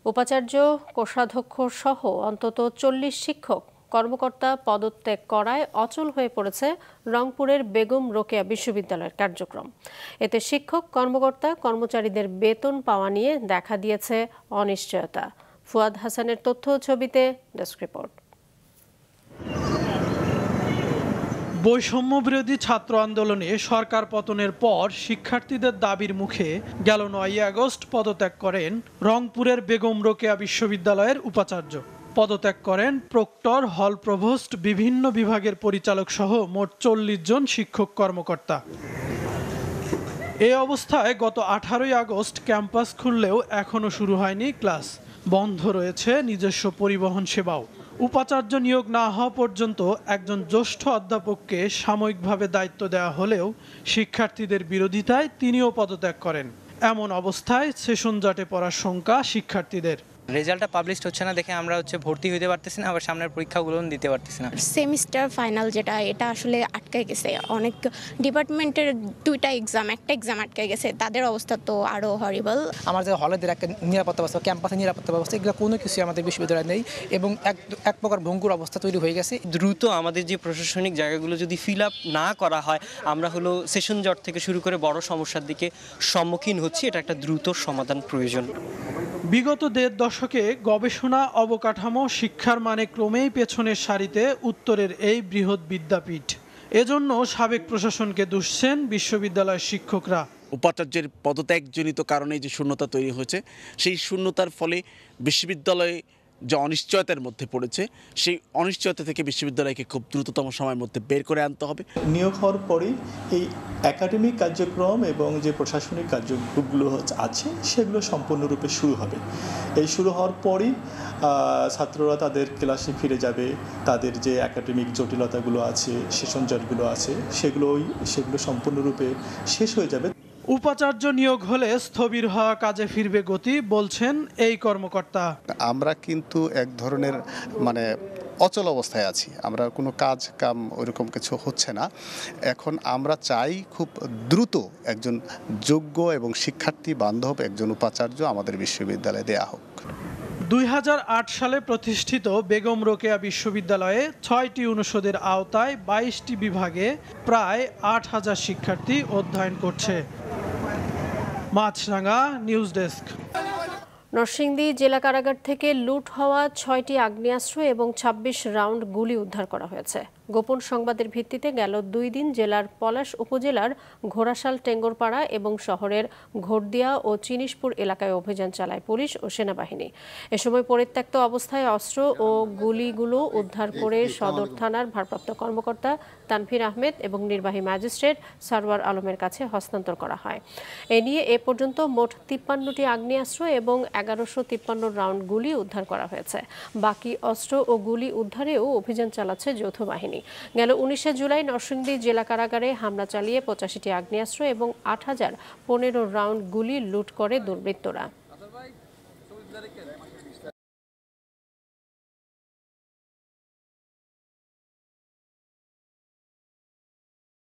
উপাচার্য, কোষাধ্যক্ষ সহ অন্তত 40 শিক্ষক কর্মকর্তা পদত্যাগ করায় অচল হয়ে পড়েছে রংপুরের বেগম রোকেয়া বিশ্ববিদ্যালয়ের কার্যক্রম। এতে শিক্ষক, কর্মকর্তা, কর্মচারীদের বেতন পাওয়া নিয়ে দেখা দিয়েছে অনিশ্চয়তা। ফুয়াদ হাসানের তথ্য ও ছবিতে ডেস্ক রিপোর্ট। বৈষম্য বিরোধী ছাত্র আন্দোলনে সরকার পতনের পর শিক্ষার্থীদের দাবির মুখে গেল 9 আগস্ট পদত্যাগ করেন রংপুরের বেগম রোকেয়া বিশ্ববিদ্যালয়ের উপাচার্য। পদত্যাগ করেন প্রক্টর, হল প্রভোস্ট, বিভিন্ন বিভাগের পরিচালক সহ মোট 40 জন শিক্ষক কর্মকর্তা। এই অবস্থায় গত 18 আগস্ট ক্যাম্পাস খুললেও এখনও শুরু হয়নি ক্লাস। বন্ধ রয়েছে নিজস্ব পরিবহন সেবাও। উপাচার্য নিয়োগ না হওয়া পর্যন্ত একজন জ্যেষ্ঠ অধ্যাপককে সাময়িকভাবে দায়িত্ব দেওয়া হলেও শিক্ষার্থীদের বিরোধিতায় তিনিও পদত্যাগ করেন। এমন অবস্থায় সেশন জটে পড়ার শঙ্কা শিক্ষার্থীদের। রেজাল্টটা পাবলিশ হচ্ছে না দেখে আমরা ভর্তি হতে পারতেছি না, আবার সামনের পরীক্ষাগুলো দিতে পারতেছি না। সেমিস্টার ফাইনাল এটা আসলে আটকায় গেছে। অনেক ডিপার্টমেন্টের 2টা এক্সাম, একটা এক্সাম আটকায় গেছে। তাদের অবস্থা তো আরো হরিবল। আমাদের হলেদের একটা নিরাপত্তা ব্যবস্থা, ক্যাম্পাসের নিরাপত্তা ব্যবস্থা, এগুলো কোনো কিছু আমাদের বিশ্ববিদ্যালয়ে নেই এবং এক প্রকার ভঙ্গুর অবস্থা তৈরি হয়ে গেছে। দ্রুত আমাদের যে প্রশাসনিক জায়গাগুলো যদি ফিল আপ না করা হয়, আমরা সেশন জট থেকে শুরু করে বড় সমস্যার দিকে সম্মুখীন হচ্ছি। এটা একটা দ্রুত সমাধান প্রয়োজন। বিগত 1.5 দশকে গবেষণা, অবকাঠামো, শিক্ষার মানে ক্রমেই পেছনের সারিতে উত্তরের এই বৃহৎ বিদ্যাপীঠ। এজন্য সাবেক প্রশাসনকে দুষছেন বিশ্ববিদ্যালয়ের শিক্ষকরা। উপাচার্যের পদত্যাগজনিত কারণে যে শূন্যতা তৈরি হয়েছে, সেই শূন্যতার ফলে বিশ্ববিদ্যালয়ে যে অনিশ্চয়তার মধ্যে পড়েছে, সেই অনিশ্চয়তা থেকে বিশ্ববিদ্যালয়কে খুব দ্রুততম সময়ের মধ্যে বের করে আনতে হবে। নিয়োগ হওয়ার পরেই এই একাডেমিক কার্যক্রম এবং যে প্রশাসনিক কার্যক্রমগুলো আছে সেগুলো সম্পূর্ণরূপে শুরু হবে। এই শুরু হওয়ার পরই ছাত্ররা তাদের ক্লাসে ফিরে যাবে। তাদের যে একাডেমিক জটিলতাগুলো আছে, সেশন জটগুলো আছে, সেগুলো সম্পূর্ণরূপে শেষ হয়ে যাবে। উপাচার্য নিয়োগ হলে স্থবির হওয়া কাজে ফিরবে গতি, বলছেন এই কর্মকর্তা। আমরা কিন্তু এক ধরনের অচল অবস্থায় আছি। আমরা কোনো কাম ওইরকম কিছু হচ্ছে না। এখন আমরা চাই খুব দ্রুত একজন যোগ্য এবং শিক্ষার্থী বান্ধব একজন উপাচার্য আমাদের বিশ্ববিদ্যালয়ে দেয়া হোক। 2008 সালে প্রতিষ্ঠিত বেগম রোকেয়া বিশ্ববিদ্যালয়ে 6টি অনুষদের আওতায় 22টি বিভাগে প্রায় 8000 শিক্ষার্থী অধ্যয়ন করছে। মাছরাঙা, নিউজ ডেস্ক। নরসিংদী জেলা কারাগার থেকে লুট হওয়া 6টি আগ্নেয়াস্ত্র এবং 26 রাউন্ড গুলি উদ্ধার করা হয়েছে। গোপন সংবাদের ভিত্তিতে গেল 2 দিন জেলার পলাশ উপজেলার ঘোড়াশাল, টেঙ্গরপাড়া এবং শহরের ঘোড়দিয়া ও চিনিশপুর এলাকায় অভিযান চালায় পুলিশ ও সেনাবাহিনী। এ সময় পরিত্যক্ত অবস্থায় অস্ত্র ও গুলিগুলো উদ্ধার করে সদর থানার ভারপ্রাপ্ত কর্মকর্তা তানভীর আহমেদ এবং নির্বাহী ম্যাজিস্ট্রেট সারওয়ার আলমের কাছে হস্তান্তর করা হয়। এ নিয়ে এ পর্যন্ত মোট 53টি আগ্নেয়াস্ত্র এবং 1153 রাউন্ড গুলি উদ্ধার করা হয়েছে। বাকি অস্ত্র ও গুলি উদ্ধারেও অভিযান চালাচ্ছে যৌথ বাহিনী। গেল 19 জুলাই নরসিংদী জেলা কারাগারে হামলা চালিয়ে 85টি আগ্নেয়াস্ত্র এবং 8015 রাউন্ড গুলি লুট করে দুর্বৃত্তরা।